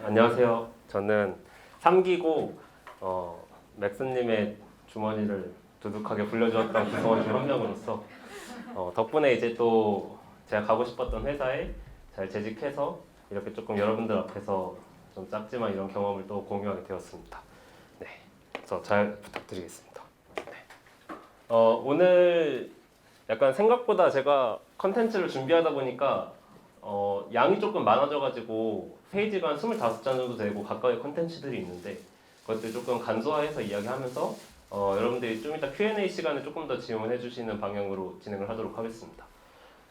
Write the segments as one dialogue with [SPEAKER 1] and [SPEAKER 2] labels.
[SPEAKER 1] 안녕하세요. 저는 3기고 맥스님의 주머니를 두둑하게 불려주었던 구성원 중 한 명으로서 덕분에 이제 또 제가 가고 싶었던 회사에 잘 재직해서 이렇게 조금 여러분들 앞에서 좀 작지만 이런 경험을 또 공유하게 되었습니다. 네, 그래서 잘 부탁드리겠습니다. 네. 오늘 약간 생각보다 제가 컨텐츠를 준비하다 보니까 양이 조금 많아져가지고 페이지가 한 25장 정도 되고 가까이 컨텐츠들이 있는데 그것들 조금 간소화해서 이야기하면서 여러분들이 좀 이따 Q&A 시간에 조금 더 질문해 주시는 방향으로 진행을 하도록 하겠습니다.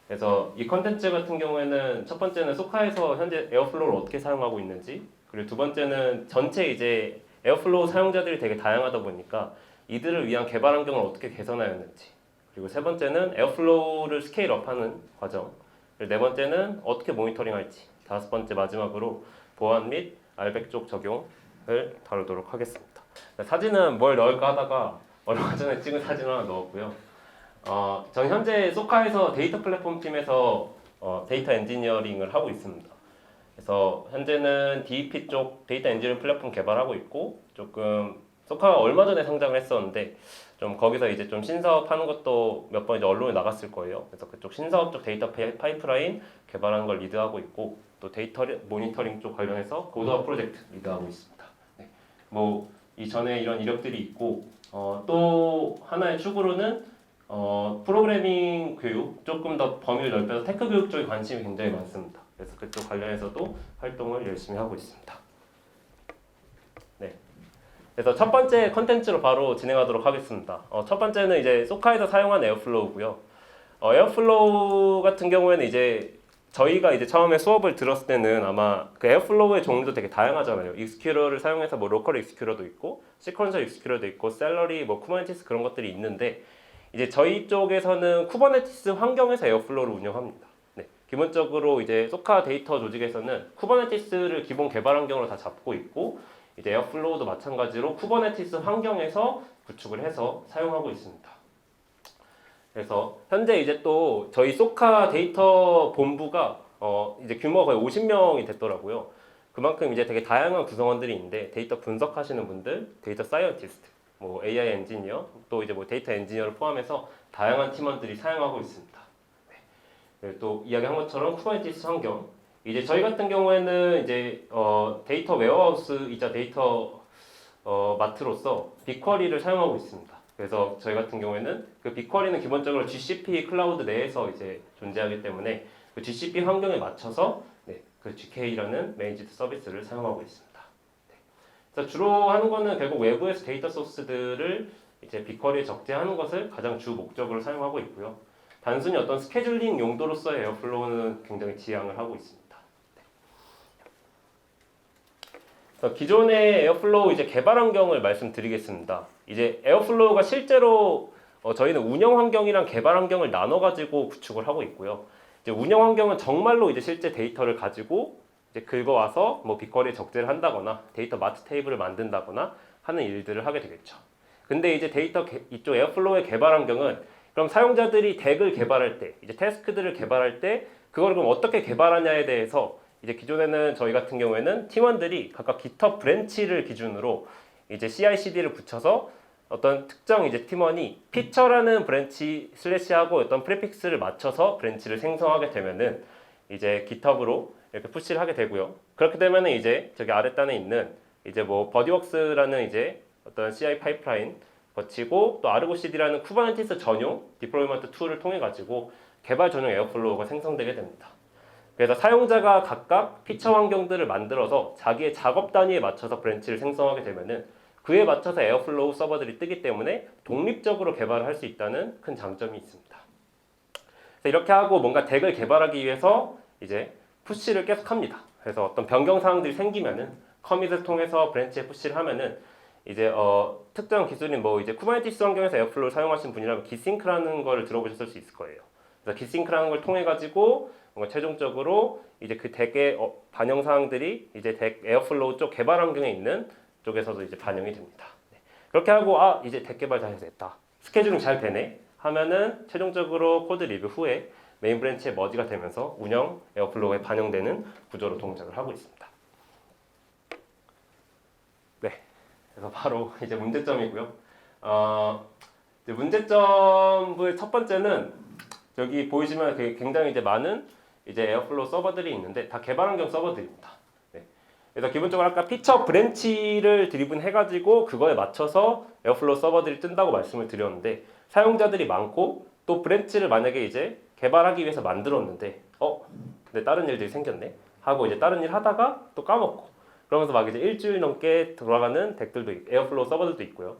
[SPEAKER 1] 그래서 이 컨텐츠 같은 경우에는 첫 번째는 소카에서 현재 에어플로우를 어떻게 사용하고 있는지, 그리고 두 번째는 전체 이제 에어플로우 사용자들이 되게 다양하다 보니까 이들을 위한 개발 환경을 어떻게 개선하였는지, 그리고 세 번째는 에어플로우를 스케일업하는 과정, 그리고 네 번째는 어떻게 모니터링할지, 다섯 번째 마지막으로 보안 및 알백 쪽 적용을 다루도록 하겠습니다. 사진은 뭘 넣을까 하다가 얼마 전에 찍은 사진 하나 넣었고요. 전 현재 소카에서 데이터 플랫폼 팀에서 데이터 엔지니어링을 하고 있습니다. 그래서 현재는 DEP 쪽 데이터 엔지니어링 플랫폼 개발하고 있고, 조금 소카가 얼마 전에 상장을 했었는데 좀 거기서 이제 좀 신사업 하는 것도 몇 번 이제 언론에 나갔을 거예요. 그래서 그쪽 신사업 쪽 데이터 파이프라인 개발하는 걸 리드하고 있고, 또 데이터 모니터링 쪽 관련해서 고도화 프로젝트 리드하고 있습니다. 네. 뭐 이전에 이런 이력들이 있고, 또 하나의 축으로는 프로그래밍 교육 조금 더 범위를 넓혀서 테크 교육 쪽에 관심이 굉장히 많습니다. 그래서 그쪽 관련해서도 활동을 열심히 하고 있습니다. 네. 그래서 첫 번째 컨텐츠로 바로 진행하도록 하겠습니다. 첫 번째는 이제 소카에서 사용한 에어플로우고요. 에어플로우 같은 경우에는 이제 저희가 이제 처음에 수업을 들었을 때는 아마 그 에어플로우의 종류도 되게 다양하잖아요. 익스큐러를 사용해서 뭐 로컬 익스큐러도 있고, 시퀀셜 익스큐러도 있고, 셀러리, 뭐 쿠버네티스 그런 것들이 있는데, 이제 저희 쪽에서는 쿠버네티스 환경에서 에어플로우를 운영합니다. 네, 기본적으로 이제 소카 데이터 조직에서는 쿠버네티스를 기본 개발 환경으로 다 잡고 있고, 이제 에어플로우도 마찬가지로 쿠버네티스 환경에서 구축을 해서 사용하고 있습니다. 그래서 현재 이제 또 저희 소카 데이터 본부가 이제 규모가 거의 50명이 됐더라고요. 그만큼 이제 되게 다양한 구성원들이 있는데, 데이터 분석하시는 분들, 데이터 사이언티스트, 뭐 AI 엔지니어, 또 이제 뭐 데이터 엔지니어를 포함해서 다양한 팀원들이 사용하고 있습니다. 네. 그리고 또 이야기한 것처럼 쿠버네티스 환경, 이제 저희 같은 경우에는 이제 데이터 웨어하우스이자 데이터 마트로서 빅쿼리를 사용하고 있습니다. 그래서 저희 같은 경우에는 그 빅쿼리는 기본적으로 GCP 클라우드 내에서 이제 존재하기 때문에 그 GCP 환경에 맞춰서 그 GK라는 매니지드 서비스를 사용하고 있습니다. 네. 그래서 주로 하는 거는 결국 외부에서 데이터 소스들을 이제 빅쿼리에 적재하는 것을 가장 주 목적으로 사용하고 있고요. 단순히 어떤 스케줄링 용도로서의 에어플로우는 굉장히 지향을 하고 있습니다. 기존의 에어플로우 이제 개발 환경을 말씀드리겠습니다. 이제 에어플로우가 실제로 저희는 운영 환경이랑 개발 환경을 나눠 가지고 구축을 하고 있고요. 이제 운영 환경은 정말로 이제 실제 데이터를 가지고 이제 긁어와서 뭐 빅쿼리에 적재를 한다거나 데이터 마트 테이블을 만든다거나 하는 일들을 하게 되겠죠. 근데 이제 이쪽 에어플로우의 개발 환경은 그럼 사용자들이 덱을 개발할 때, 이제 태스크들을 개발할 때 그걸 그럼 어떻게 개발하냐에 대해서 이제 기존에는 저희 같은 경우에는 팀원들이 각각 GitHub 브랜치를 기준으로 이제 CI/CD를 붙여서 어떤 특정 이제 팀원이 피처라는 브랜치 슬래시하고 어떤 프리픽스를 맞춰서 브랜치를 생성하게 되면은 이제 GitHub으로 이렇게 푸시를 하게 되고요. 그렇게 되면은 이제 저기 아랫단에 있는 이제 뭐 버디웍스라는 이제 어떤 CI 파이프라인 거치고 또 아르고 CD라는 쿠버네티스 전용 디플로이먼트 툴을 통해 가지고 개발 전용 에어플로우가 생성되게 됩니다. 그래서 사용자가 각각 피처 환경들을 만들어서 자기의 작업 단위에 맞춰서 브랜치를 생성하게 되면은 그에 맞춰서 에어플로우 서버들이 뜨기 때문에 독립적으로 개발을 할 수 있다는 큰 장점이 있습니다. 그래서 이렇게 하고 뭔가 덱을 개발하기 위해서 이제 푸시를 계속 합니다. 그래서 어떤 변경 사항들이 생기면은 커밋을 통해서 브랜치에 푸시를 하면은 이제 특정 기술인 뭐 이제 쿠버네티스 환경에서 에어플로우를 사용하신 분이라면 기싱크라는 거를 들어보셨을 수 있을 거예요. 그래서 기싱크라는 걸 통해 가지고 뭔가 최종적으로 이제 그 덱의 반영 사항들이 이제 덱 에어플로우 쪽 개발 환경에 있는 쪽에서도 이제 반영이 됩니다. 네. 그렇게 하고 이제 덱 개발 잘 됐다, 스케줄링 잘 되네 하면은 최종적으로 코드 리뷰 후에 메인 브랜치에 머지가 되면서 운영 에어플로우에 반영되는 구조로 동작을 하고 있습니다. 그래서 바로 이제 문제점이고요. 이제 문제점의 첫 번째는 여기 보이시면 굉장히 이제 많은 이제 에어플로우 서버들이 있는데 다 개발 환경 서버들입니다. 네. 그래서 기본적으로 아까 피처 브랜치를 드리븐해가지고 그거에 맞춰서 에어플로우 서버들이 뜬다고 말씀을 드렸는데 사용자들이 많고 또 브랜치를 만약에 이제 개발하기 위해서 만들었는데 근데 다른 일들이 생겼네 하고 이제 다른 일 하다가 또 까먹고 그러면서 막 이제 일주일 넘게 돌아가는 덱들도 에어플로우 서버들도 있고요.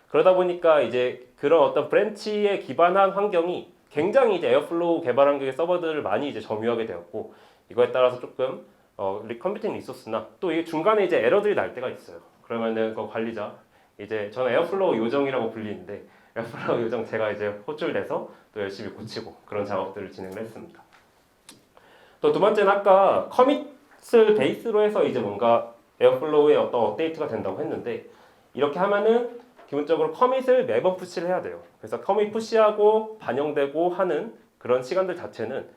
[SPEAKER 1] 그러다 보니까 이제 그런 어떤 브랜치에 기반한 환경이 굉장히 이제 에어플로우 개발 환경의 서버들을 많이 이제 점유하게 되었고 이거에 따라서 조금 컴퓨팅 리소스나 또 이 중간에 이제 에러들이 날 때가 있어요. 그러면은 그 관리자 이제 저는 에어플로우 요정이라고 불리는데 에어플로우 요정 제가 이제 호출돼서 또 열심히 고치고 그런 작업들을 진행을 했습니다. 또 두 번째는 아까 커밋을 베이스로 해서 이제 뭔가 에어플로우에 어떤 업데이트가 된다고 했는데 이렇게 하면은 기본적으로 커밋을 매번 푸시를 해야 돼요. 그래서 커밋 푸시하고 반영되고 하는 그런 시간들 자체는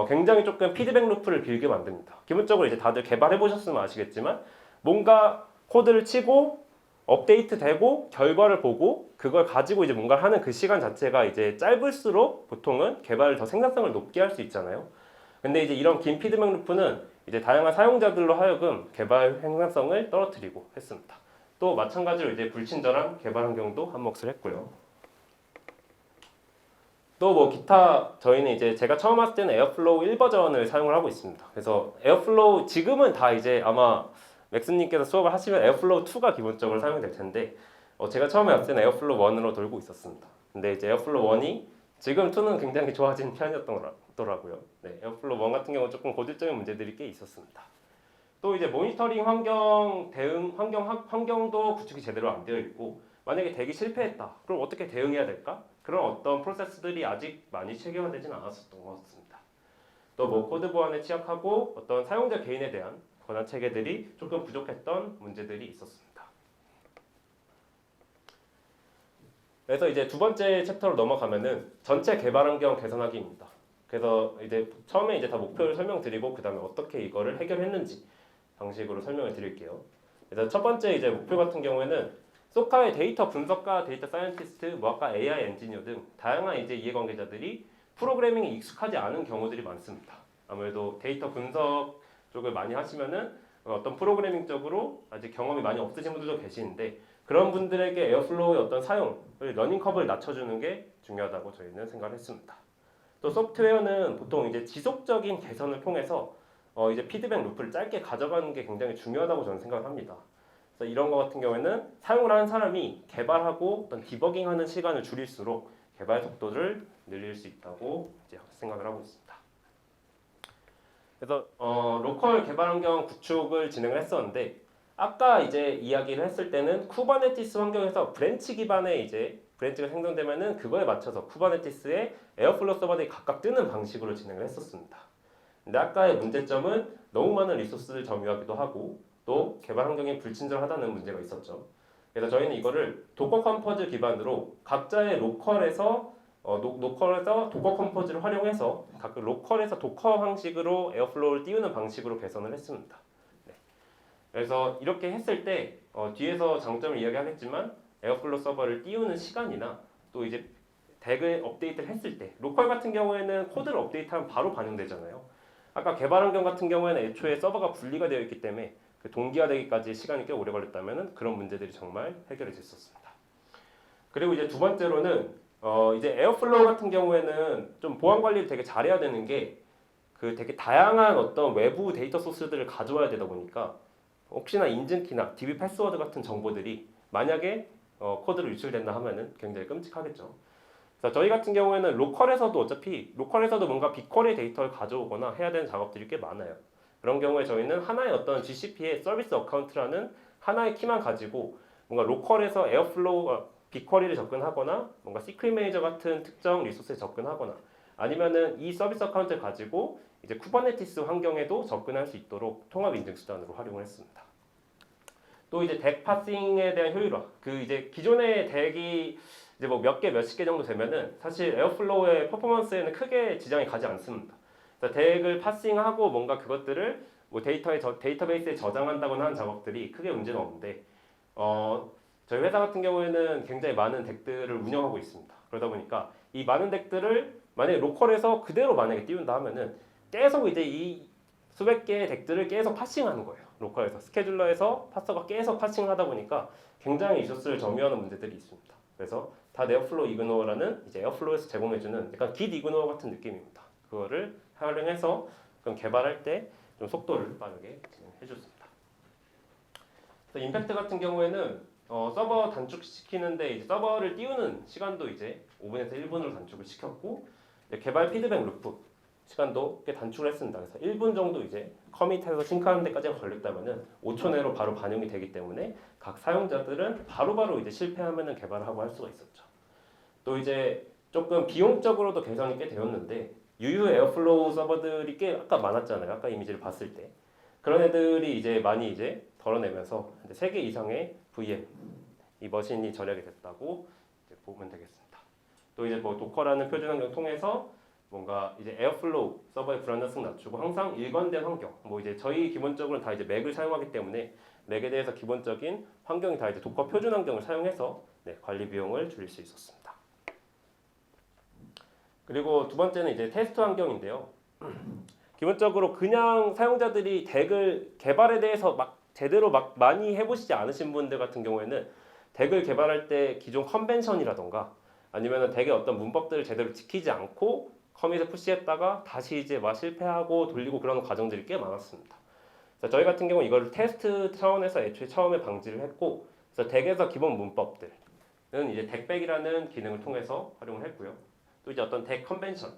[SPEAKER 1] 굉장히 조금 피드백 루프를 길게 만듭니다. 기본적으로 이제 다들 개발해 보셨으면 아시겠지만 뭔가 코드를 치고 업데이트 되고 결과를 보고 그걸 가지고 이제 뭔가를 하는 그 시간 자체가 이제 짧을수록 보통은 개발을 더 생산성을 높게 할 수 있잖아요. 근데 이제 이런 긴 피드백 루프는 이제 다양한 사용자들로 하여금 개발 생산성을 떨어뜨리고 했습니다. 또 마찬가지로 이제 불친절한 개발 환경도 한몫을 했고요. 또 뭐 기타 저희는 이제 제가 처음 왔을 때는 에어플로우 1버전을 사용을 하고 있습니다. 그래서 에어플로우 지금은 다 이제 아마 맥스님께서 수업을 하시면 에어플로우 2가 기본적으로 사용이 될 텐데 제가 처음에 왔을 때는 에어플로우 1으로 돌고 있었습니다. 근데 이제 에어플로우 1이 지금 2는 굉장히 좋아진 편이었더라고요. 네, 에어플로우 1 같은 경우는 조금 고질적인 문제들이 꽤 있었습니다. 또 이제 모니터링 환경 대응 환경도 구축이 제대로 안 되어 있고 만약에 대기 실패했다. 그럼 어떻게 대응해야 될까? 그런 어떤 프로세스들이 아직 많이 체계화되지는 않았었던 것 같습니다. 또 뭐 코드 보안에 취약하고 어떤 사용자 개인에 대한 권한 체계들이 조금 부족했던 문제들이 있었습니다. 그래서 이제 두 번째 챕터로 넘어가면은 전체 개발 환경 개선하기입니다. 그래서 이제 처음에 이제 다 목표를 설명드리고 그 다음에 어떻게 이거를 해결했는지 방식으로 설명을 드릴게요. 그래서 첫 번째 이제 목표 같은 경우에는 소카의 데이터 분석가, 데이터 사이언티스트, 뭐 아까 AI 엔지니어 등 다양한 이제 이해관계자들이 프로그래밍에 익숙하지 않은 경우들이 많습니다. 아무래도 데이터 분석 쪽을 많이 하시면은 어떤 프로그래밍적으로 아직 경험이 많이 없으신 분들도 계시는데 그런 분들에게 에어플로우의 어떤 사용을 러닝 커브를 낮춰주는 게 중요하다고 저희는 생각했습니다. 또 소프트웨어는 보통 이제 지속적인 개선을 통해서 이제 피드백 루프를 짧게 가져가는 게 굉장히 중요하다고 저는 생각합니다. 그래서 이런 것 같은 경우에는 사용을 하는 사람이 개발하고 어떤 디버깅하는 시간을 줄일수록 개발 속도를 늘릴 수 있다고 이제 생각을 하고 있습니다. 그래서 로컬 개발 환경 구축을 진행을 했었는데 아까 이제 이야기를 했을 때는 쿠버네티스 환경에서 브랜치 기반의 이제 브랜치가 생성되면은 그거에 맞춰서 쿠버네티스의 에어플로우 서버들이 각각 뜨는 방식으로 진행을 했었습니다. 근데 아까의 문제점은 너무 많은 리소스를 점유하기도 하고 또 개발 환경이 불친절하다는 문제가 있었죠. 그래서 저희는 이거를 도커 컴포즈 기반으로 각자의 로컬에서 도커 컴포즈를 활용해서 각 로컬에서 도커 방식으로 에어플로우를 띄우는 방식으로 개선을 했습니다. 네. 그래서 이렇게 했을 때 뒤에서 장점을 이야기하겠지만 에어플로우 서버를 띄우는 시간이나 또 이제 덱을 업데이트를 했을 때 로컬 같은 경우에는 코드를 업데이트하면 바로 반영되잖아요. 아까 개발 환경 같은 경우에는 애초에 서버가 분리가 되어 있기 때문에 그 동기화되기까지 시간이 꽤 오래 걸렸다면 그런 문제들이 정말 해결이 됐었습니다. 그리고 이제 두 번째로는 이제 에어플로우 같은 경우에는 좀 보안 관리를 되게 잘해야 되는 게 그 되게 다양한 어떤 외부 데이터 소스들을 가져와야 되다 보니까 혹시나 인증키나 DB 패스워드 같은 정보들이 만약에 코드로 유출된다 하면은 굉장히 끔찍하겠죠. 그래서 저희 같은 경우에는 로컬에서도 어차피 로컬에서도 뭔가 빅쿼리 데이터를 가져오거나 해야 되는 작업들이 꽤 많아요. 그런 경우에 저희는 하나의 어떤 GCP의 서비스 어카운트라는 하나의 키만 가지고 뭔가 로컬에서 에어플로우 빅쿼리를 접근하거나 뭔가 시크릿 매니저 같은 특정 리소스에 접근하거나 아니면은 이 서비스 어카운트를 가지고 이제 쿠버네티스 환경에도 접근할 수 있도록 통합 인증 수단으로 활용을 했습니다. 또 이제 덱 파싱에 대한 효율화. 그 이제 기존의 덱이 이제 뭐 몇 개, 몇십 개 정도 되면은 사실 에어플로우의 퍼포먼스에는 크게 지장이 가지 않습니다. 그래서 덱을 파싱하고 뭔가 그것들을 뭐 데이터베이스에 저장한다거나 하는 작업들이 크게 문제는 없는데 저희 회사 같은 경우에는 굉장히 많은 덱들을 운영하고 있습니다. 그러다 보니까 이 많은 덱들을 만약에 로컬에서 그대로 만약에 띄운다 하면은 계속 이제 이 수백 개의 덱들을 계속 파싱하는 거예요. 로컬에서 스케줄러에서 파서가 계속 파싱하다 보니까 굉장히 이셔스를 점유하는 문제들이 있습니다. 그래서 다 에어플로우 이그노어라는 이제 에어플로우에서 제공해주는 약간 깃 이그노어 같은 느낌입니다. 그거를 활용해서 그럼 개발할 때 좀 속도를 빠르게 진행해줬습니다. 그래서 임팩트 같은 경우에는 서버 단축시키는데 이제 서버를 띄우는 시간도 이제 5분에서 1분으로 단축을 시켰고 이제 개발 피드백 루프 시간도 꽤 단축을 했습니다. 그래서 1분 정도 이제 커밋해서 싱크하는 데까지 걸렸다면은 5초 내로 바로 반영이 되기 때문에 각 사용자들은 바로바로 이제 실패하면은 개발을 하고 할 수가 있었죠. 또 이제 조금 비용적으로도 개선이 꽤 되었는데 유유 에어플로우 서버들이 꽤 아까 많았잖아요. 아까 이미지를 봤을 때 그런 애들이 이제 많이 이제 덜어내면서 3개 이상의 VM 이 머신이 절약이 됐다고 이제 보면 되겠습니다. 또 이제 뭐 도커라는 표준 환경 통해서 뭔가 이제 에어플로우 서버의 불안정성 낮추고 항상 일관된 환경 뭐 이제 저희 기본적으로 다 이제 맥을 사용하기 때문에 맥에 대해서 기본적인 환경이 다 이제 도커 표준 환경을 사용해서 관리 비용을 줄일 수 있었습니다. 그리고 두 번째는 이제 테스트 환경인데요. 기본적으로 그냥 사용자들이 덱을 개발에 대해서 막 제대로 막 많이 해보시지 않으신 분들 같은 경우에는 덱을 개발할 때 기존 컨벤션이라던가 아니면 덱의 어떤 문법들을 제대로 지키지 않고 커밋을 푸시했다가 다시 이제 막 실패하고 돌리고 그러는 과정들이 꽤 많았습니다. 그래서 저희 같은 경우 이걸 테스트 차원에서 애초에 처음에 방지를 했고 그래서 덱에서 기본 문법들은 이제 덱백이라는 기능을 통해서 활용을 했고요. 또 이제 어떤 덱 컨벤션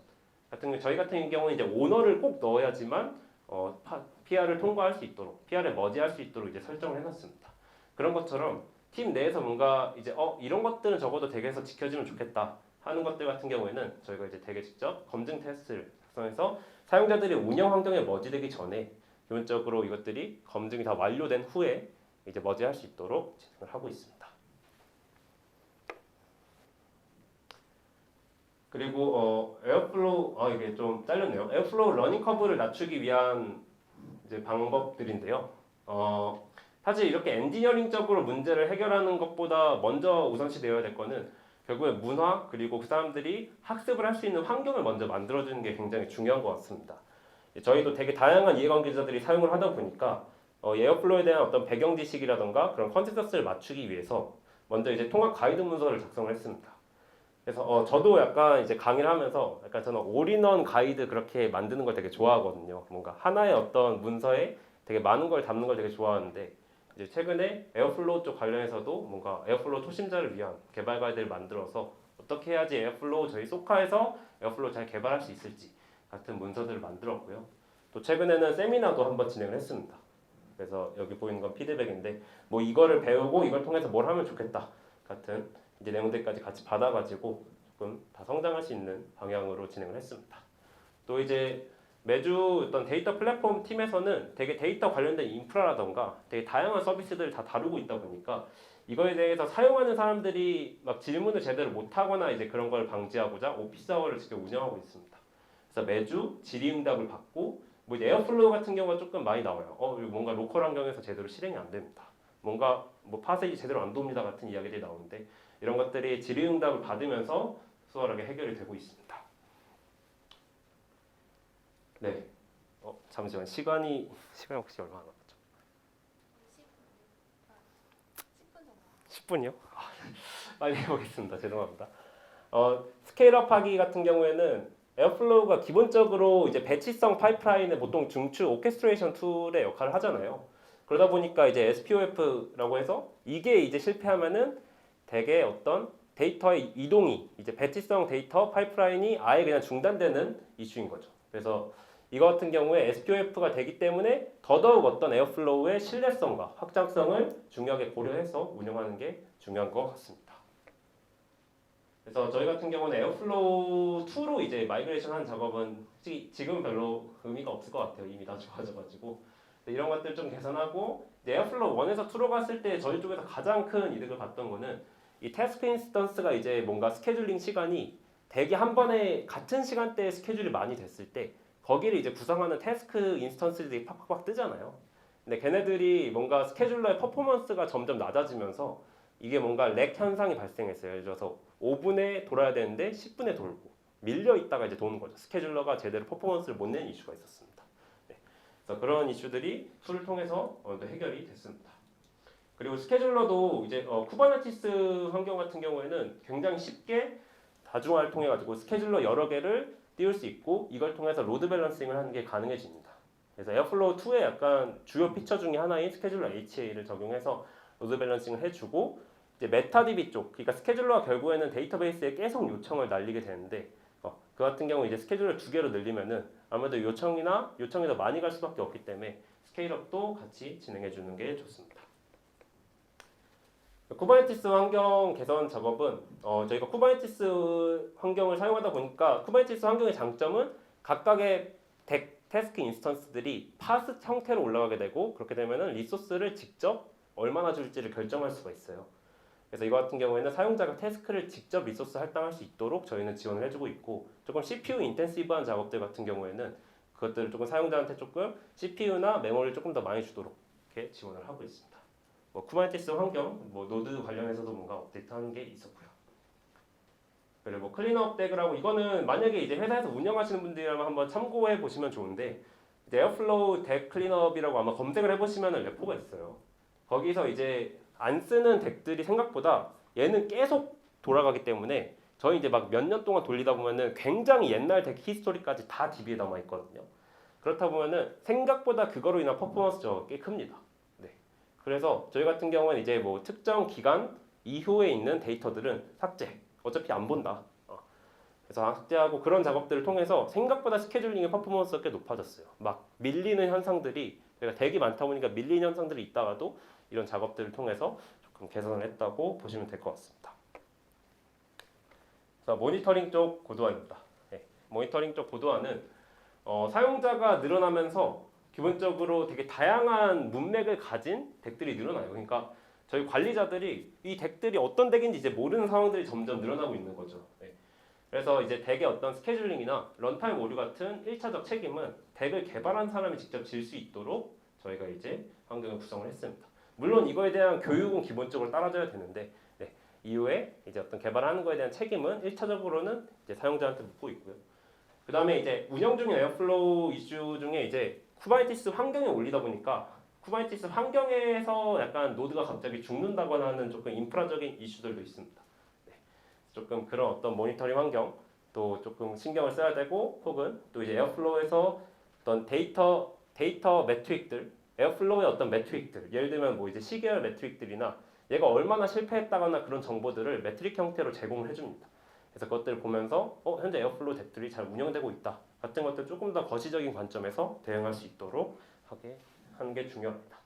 [SPEAKER 1] 같은 경우 저희 같은 경우는 이제 오너를 꼭 넣어야지만 PR을 통과할 수 있도록 PR에 머지할 수 있도록 이제 설정을 해놨습니다. 그런 것처럼 팀 내에서 뭔가 이제 이런 것들은 적어도 덱에서 지켜지면 좋겠다 하는 것들 같은 경우에는 저희가 이제 덱에 직접 검증 테스트를 작성해서 사용자들이 운영 환경에 머지되기 전에 기본적으로 이것들이 검증이 다 완료된 후에 이제 머지할 수 있도록 진행을 하고 있습니다. 그리고 에어플로우 이게 좀 잘렸네요. 에어플로우 러닝 커브를 낮추기 위한 이제 방법들인데요. 사실 이렇게 엔지니어링적으로 문제를 해결하는 것보다 먼저 우선시 되어야 될 거는 결국에 문화 그리고 그 사람들이 학습을 할 수 있는 환경을 먼저 만들어주는 게 굉장히 중요한 것 같습니다. 저희도 되게 다양한 이해관계자들이 사용을 하다 보니까 에어플로우에 대한 어떤 배경 지식이라던가 그런 컨센서스를 맞추기 위해서 먼저 이제 통합 가이드 문서를 작성을 했습니다. 그래서 저도 약간 이제 강의를 하면서 약간 저는 올인원 가이드 그렇게 만드는 걸 되게 좋아하거든요. 뭔가 하나의 어떤 문서에 되게 많은 걸 담는 걸 되게 좋아하는데 이제 최근에 에어플로우 쪽 관련해서도 뭔가 에어플로우 초심자를 위한 개발 가이드를 만들어서 어떻게 해야지 에어플로우 저희 소카에서 에어플로우 잘 개발할 수 있을지 같은 문서들을 만들었고요. 또 최근에는 세미나도 한번 진행을 했습니다. 그래서 여기 보이는 건 피드백인데 뭐 이거를 배우고 이걸 통해서 뭘 하면 좋겠다 같은 이제 내용들까지 같이 받아가지고 조금 다 성장할 수 있는 방향으로 진행을 했습니다. 또 이제 매주 어떤 데이터 플랫폼 팀에서는 되게 데이터 관련된 인프라라던가 되게 다양한 서비스들을 다 다루고 있다 보니까 이거에 대해서 사용하는 사람들이 막 질문을 제대로 못하거나 이제 그런 걸 방지하고자 오피스 아워를 직접 운영하고 있습니다. 그래서 매주 질의응답을 받고 뭐 이제 에어플로우 같은 경우가 조금 많이 나와요. 이거 뭔가 로컬 환경에서 제대로 실행이 안 됩니다. 뭔가 뭐 파셋이 제대로 안 돕니다 같은 이야기들이 나오는데 이런 것들이 질의응답을 받으면서 수월하게 해결이 되고 있습니다. 네. 잠시만 시간이 혹시 얼마나 남았죠? 10분 정도. 10분이요? 빨리 해보겠습니다. 죄송합니다. 스케일업 하기 같은 경우에는 에어플로우가 기본적으로 이제 배치성 파이프라인의 보통 중추 오케스트레이션 툴의 역할을 하잖아요. 그러다 보니까 이제 SPOF라고 해서 이게 이제 실패하면은 대개 어떤 데이터의 이동이 이제 배치성 데이터 파이프라인이 아예 그냥 중단되는 이슈인 거죠. 그래서 이거 같은 경우에 SPOF가 되기 때문에 더더욱 어떤 에어플로우의 신뢰성과 확장성을 중요하게 고려해서 운영하는 게 중요한 것 같습니다. 그래서 저희 같은 경우는 에어플로우 2로 이제 마이그레이션 한 작업은 지금 별로 의미가 없을 것 같아요. 이미 다 좋아져가지고 이런 것들 좀 개선하고 에어플로우 1에서 2로 갔을 때 저희 쪽에서 가장 큰 이득을 봤던 거는 이 태스크 인스턴스가 이제 뭔가 스케줄링 시간이 대개 한 번에 같은 시간대에 스케줄이 많이 됐을 때 거기를 이제 구성하는 태스크 인스턴스들이 팍팍팍 뜨잖아요. 근데 걔네들이 뭔가 스케줄러의 퍼포먼스가 점점 낮아지면서 이게 뭔가 렉 현상이 발생했어요. 예를 들어서 5분에 돌아야 되는데 10분에 돌고 밀려 있다가 이제 도는 거죠. 스케줄러가 제대로 퍼포먼스를 못 내는 이슈가 있었습니다. 네. 그래서 그런 이슈들이 툴을 통해서 어느 정도 해결이 됐습니다. 그리고 스케줄러도 이제 쿠버네티스 환경 같은 경우에는 굉장히 쉽게 다중화를 통해 가지고 스케줄러 여러 개를 띄울 수 있고 이걸 통해서 로드 밸런싱을 하는 게 가능해집니다. 그래서 에어플로우 2의 약간 주요 피처 중에 하나인 스케줄러 HA를 적용해서 로드 밸런싱을 해주고 이제 메타DB 쪽, 그러니까 스케줄러가 결국에는 데이터베이스에 계속 요청을 날리게 되는데 그 같은 경우 이제 스케줄러 2개로 늘리면은 아무래도 요청이 더 많이 갈 수밖에 없기 때문에 스케일업도 같이 진행해 주는 게 좋습니다. 쿠버네티스 환경 개선 작업은 저희가 쿠버네티스 환경을 사용하다 보니까 쿠버네티스 환경의 장점은 각각의 태스크 인스턴스들이 파스 형태로 올라가게 되고 그렇게 되면은 리소스를 직접 얼마나 줄지를 결정할 수가 있어요. 그래서 이거 같은 경우에는 사용자가 태스크를 직접 리소스 할당할 수 있도록 저희는 지원을 해주고 있고 조금 CPU 인텐시브한 작업들 같은 경우에는 그것들을 조금 사용자한테 조금 CPU나 메모리를 조금 더 많이 주도록 이렇게 지원을 하고 있습니다. 쿠버네티스 환경, 노드 관련해서도 뭔가 업데이트하는 게 있었고요. 그리고 클린업 덱이라고 이거는 만약에 이제 회사에서 운영하시는 분들이라면 한번 참고해 보시면 좋은데 에어플로우 덱 클린업이라고 아마 검색을 해보시면 레포가 있어요. 거기서 이제 안 쓰는 덱들이 생각보다 얘는 계속 돌아가기 때문에 저희 이제 막 몇 년 동안 돌리다 보면은 굉장히 옛날 덱 히스토리까지 다 DB에 남아 있거든요. 그렇다 보면은 생각보다 그거로 인한 퍼포먼스 저하가 꽤 큽니다. 네. 그래서 저희 같은 경우는 이제 특정 기간 이후에 있는 데이터들은 삭제. 어차피 안 본다. 그래서 삭제하고 그런 작업들을 통해서 생각보다 스케줄링의 퍼포먼스가 꽤 높아졌어요. 막 밀리는 현상들이 저희가 덱이 많다 보니까 밀리는 현상들이 있다가도 이런 작업들을 통해서 조금 개선을 했다고 보시면 될 것 같습니다. 자, 모니터링 쪽 고도화입니다. 네, 모니터링 쪽 고도화는 사용자가 늘어나면서 기본적으로 되게 다양한 문맥을 가진 덱들이 늘어나요. 그러니까 저희 관리자들이 이 덱들이 어떤 덱인지 이제 모르는 상황들이 점점 늘어나고 있는 거죠. 네. 그래서 이제 덱의 어떤 스케줄링이나 런타임 오류 같은 1차적 책임은 덱을 개발한 사람이 직접 질 수 있도록 저희가 이제 환경을 구성을 했습니다. 물론 이거에 대한 교육은 기본적으로 따라줘야 되는데 네. 이후에 이제 어떤 개발하는 거에 대한 책임은 1차적으로는 이제 사용자한테 묻고 있고요. 그 다음에 이제 운영 중인 에어플로우 이슈 중에 이제 쿠버네티스 환경에 올리다 보니까 쿠버네티스 환경에서 약간 노드가 갑자기 죽는다거나 하는 조금 인프라적인 이슈들도 있습니다. 네. 조금 그런 어떤 모니터링 환경 또 조금 신경을 써야 되고 혹은 또 이제 에어플로우에서 어떤 데이터 매트릭들 에어플로우의 어떤 매트릭들 예를 들면 이제 시계열 매트릭들이나 얘가 얼마나 실패했다거나 그런 정보들을 매트릭 형태로 제공을 해줍니다. 그래서 그것들을 보면서 현재 에어플로우 덱들이 잘 운영되고 있다 같은 것들 조금 더 거시적인 관점에서 대응할 수 있도록 하는 게 중요합니다.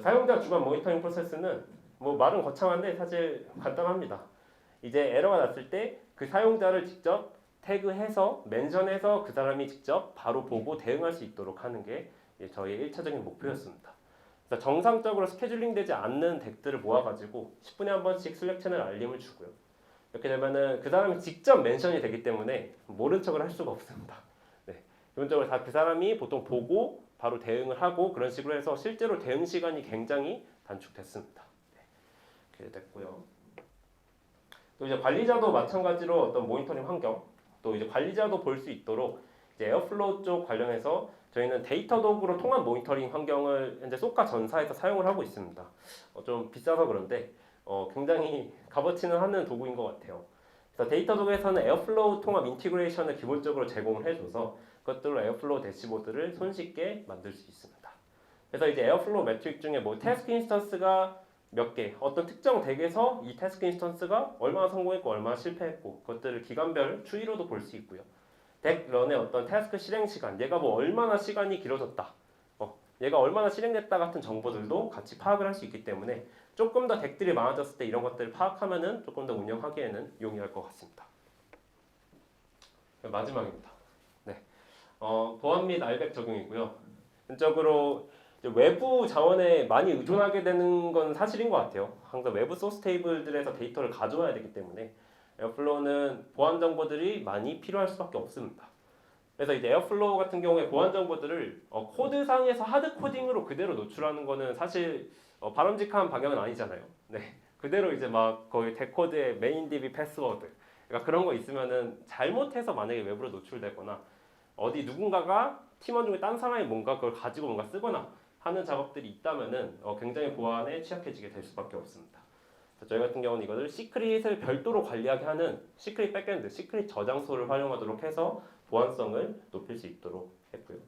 [SPEAKER 1] 사용자 주간 모니터링 프로세스는 말은 거창한데 사실 간단합니다. 이제 에러가 났을 때 그 사용자를 직접 태그해서 멘션해서 그 사람이 직접 바로 보고 대응할 수 있도록 하는 게 저희의 1차적인 목표였습니다. 그래서 정상적으로 스케줄링 되지 않는 덱들을 모아가지고 10분에 한 번씩 슬랙 채널 알림을 주고요. 이렇게 되면은 그 사람이 직접 멘션이 되기 때문에 모른 척을 할 수가 없습니다. 네. 기본적으로 다 그 사람이 보통 보고 바로 대응을 하고 그런 식으로 해서 실제로 대응 시간이 굉장히 단축됐습니다. 네. 이렇게 됐고요. 또 이제 관리자도 마찬가지로 어떤 모니터링 환경, 또 이제 관리자도 볼 수 있도록 이제 에어플로우 쪽 관련해서 저희는 데이터 도구로 통한 모니터링 환경을 현재 소카 전사에서 사용을 하고 있습니다. 좀 비싸서 그런데 굉장히 값어치는 하는 도구인 것 같아요. 그래서 데이터 도구에서는 에어플로우 통합 인티그레이션을 기본적으로 제공을 해줘서 그것들로 에어플로우 대시보드를 손쉽게 만들 수 있습니다. 그래서 이제 에어플로우 매트릭 중에 태스크 인스턴스가 몇 개, 어떤 특정 덱에서 이 태스크 인스턴스가 얼마나 성공했고 얼마나 실패했고 그것들을 기간별 추이로도 볼 수 있고요. 덱 런의 어떤 태스크 실행 시간, 얘가 얼마나 시간이 길어졌다, 얘가 얼마나 실행됐다 같은 정보들도 같이 파악을 할 수 있기 때문에 조금 더 덱들이 많아졌을 때 이런 것들을 파악하면은 조금 더 운영하기에는 용이할 것 같습니다. 마지막입니다. 네, 보안 및 알백 적용이고요. 전적으로 외부 자원에 많이 의존하게 되는 건 사실인 것 같아요. 항상 외부 소스 테이블들에서 데이터를 가져와야 되기 때문에 에어플로우는 보안 정보들이 많이 필요할 수밖에 없습니다. 그래서 이제 에어플로우 같은 경우에 보안 정보들을 코드상에서 하드 코딩으로 그대로 노출하는 거는 사실 바람직한 방향은 아니잖아요. 네, 그대로 이제 막 거의 데코드에 메인 DB 패스워드, 그러니까 그런 거 있으면은 잘못해서 만약에 외부로 노출되거나 어디 누군가가 팀원 중에 딴 사람이 뭔가 그걸 가지고 뭔가 쓰거나 하는 작업들이 있다면은 굉장히 보안에 취약해지게 될 수밖에 없습니다. 저희 같은 경우는 이거를 시크릿을 별도로 관리하게 하는 시크릿 백엔드, 시크릿 저장소를 활용하도록 해서 보안성을 높일 수 있도록 했고요.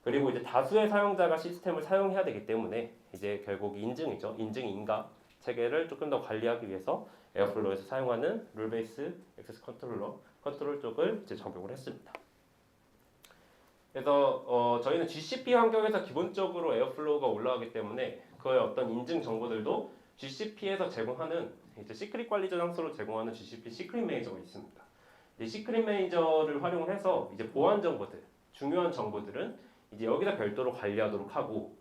[SPEAKER 1] 그리고 이제 다수의 사용자가 시스템을 사용해야 되기 때문에 이제 결국 인증이죠. 인증 인가 체계를 조금 더 관리하기 위해서 에어플로우에서 사용하는 룰 베이스 액세스 컨트롤 쪽을 이제 적용을 했습니다. 그래서 저희는 GCP 환경에서 기본적으로 에어플로우가 올라가기 때문에 그의 어떤 인증 정보들도 GCP에서 제공하는 이제 시크릿 관리 저장소로 제공하는 GCP 시크릿 매니저가 있습니다. 이 시크릿 매니저를 활용해서 이제 보안 정보들, 중요한 정보들은 이제 여기다 별도로 관리하도록 하고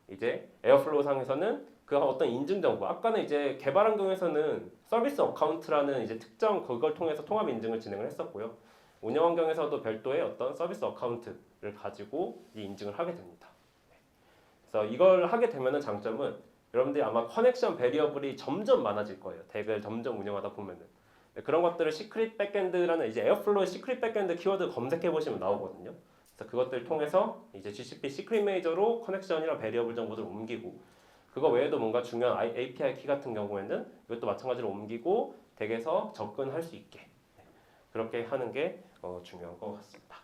[SPEAKER 1] 이제 에어플로우 상에서는 그 어떤 인증 정보, 아까는 이제 개발 환경에서는 서비스 어카운트라는 이제 특정 그걸 통해서 통합 인증을 진행을 했었고요. 운영 환경에서도 별도의 어떤 서비스 어카운트를 가지고 이 인증을 하게 됩니다. 그래서 이걸 하게 되면은 장점은 여러분들이 아마 커넥션 베리어블이 점점 많아질 거예요. 덱을 점점 운영하다 보면은 그런 것들을 시크릿 백엔드라는 이제 에어플로우 시크릿 백엔드 키워드 검색해 보시면 나오거든요. 그래서 그것들을 통해서 이제 GCP 시크릿 메이저로 커넥션이랑 베리어블 정보들을 옮기고 그거 외에도 뭔가 중요한 API 키 같은 경우에는 이것도 마찬가지로 옮기고 덱에서 접근할 수 있게 그렇게 하는 게 중요한 것 같습니다.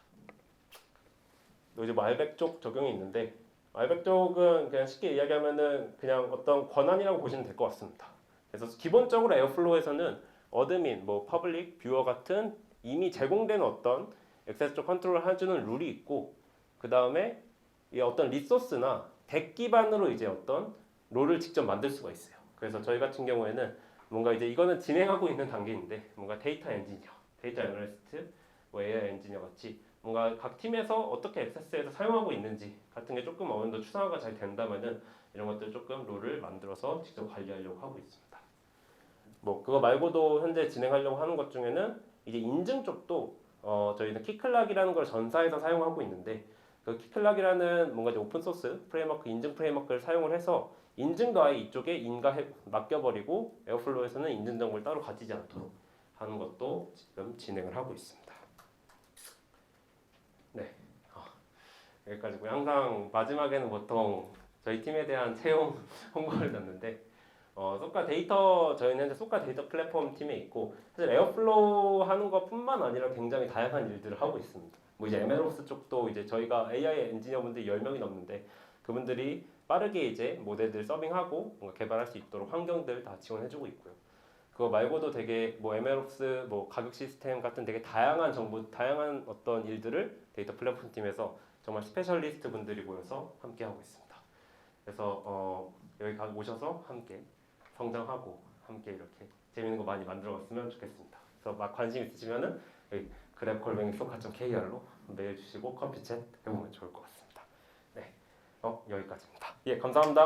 [SPEAKER 1] 또 이제 알백 쪽 적용이 있는데 알백 쪽은 그냥 쉽게 이야기하면은 그냥 어떤 권한이라고 보시면 될 것 같습니다. 그래서 기본적으로 에어플로우에서는 어드민, 뭐 퍼블릭, 뷰어 같은 이미 제공된 어떤 액세스 쪽 컨트롤을 해주는 룰이 있고 그 다음에 이 어떤 리소스나 덱 기반으로 이제 어떤 롤을 직접 만들 수가 있어요. 그래서 저희 같은 경우에는 뭔가 이제 이거는 진행하고 있는 단계인데 뭔가 데이터 엔지니어, 데이터 애널리스트, 뭐 AI 엔지니어 같이 뭔가 각 팀에서 어떻게 액세스해서 사용하고 있는지 같은 게 조금 어느 정도 추상화가 잘 된다면은 이런 것들 조금 룰을 만들어서 직접 관리하려고 하고 있습니다. 뭐 그거 말고도 현재 진행하려고 하는 것 중에는 이제 인증 쪽도 저희는 키클락이라는 걸 전사해서 사용하고 있는데 그 키클락이라는 뭔가 이제 오픈 소스 프레임워크 인증 프레임워크를 사용을 해서 인증도 아예 이쪽에 맡겨버리고 에어플로우에서는 인증 정보를 따로 가지지 않도록 하는 것도 지금 진행을 하고 있습니다. 네, 여기까지고요. 항상 마지막에는 보통 저희 팀에 대한 채용 홍보를 넣는데 소카 데이터 저희는 현재 소카 데이터 플랫폼 팀에 있고 사실 에어플로우 하는 것뿐만 아니라 굉장히 다양한 일들을 하고 있습니다. 뭐 이제 MLOps 쪽도 이제 저희가 AI 엔지니어분들이 10명이 넘는데 그분들이 빠르게 이제 모델들 서빙하고 뭔가 개발할 수 있도록 환경들 다 지원해주고 있고요. 그거 말고도 되게 뭐 MLOps, 뭐 가격 시스템 같은 되게 다양한 정보, 다양한 어떤 일들을 데이터 플랫폼 팀에서 정말 스페셜리스트 분들이 모여서 함께 하고 있습니다. 그래서 여기 오셔서 함께 성장하고 함께 이렇게 재밌는 거 많이 만들어봤으면 좋겠습니다. 그래서 막 관심 있으시면은 여기 grabcol뱅이.kr로 메일 주시고 커피 챗 해보면 좋을 것 같습니다. 네, 여기까지입니다. 예, 감사합니다.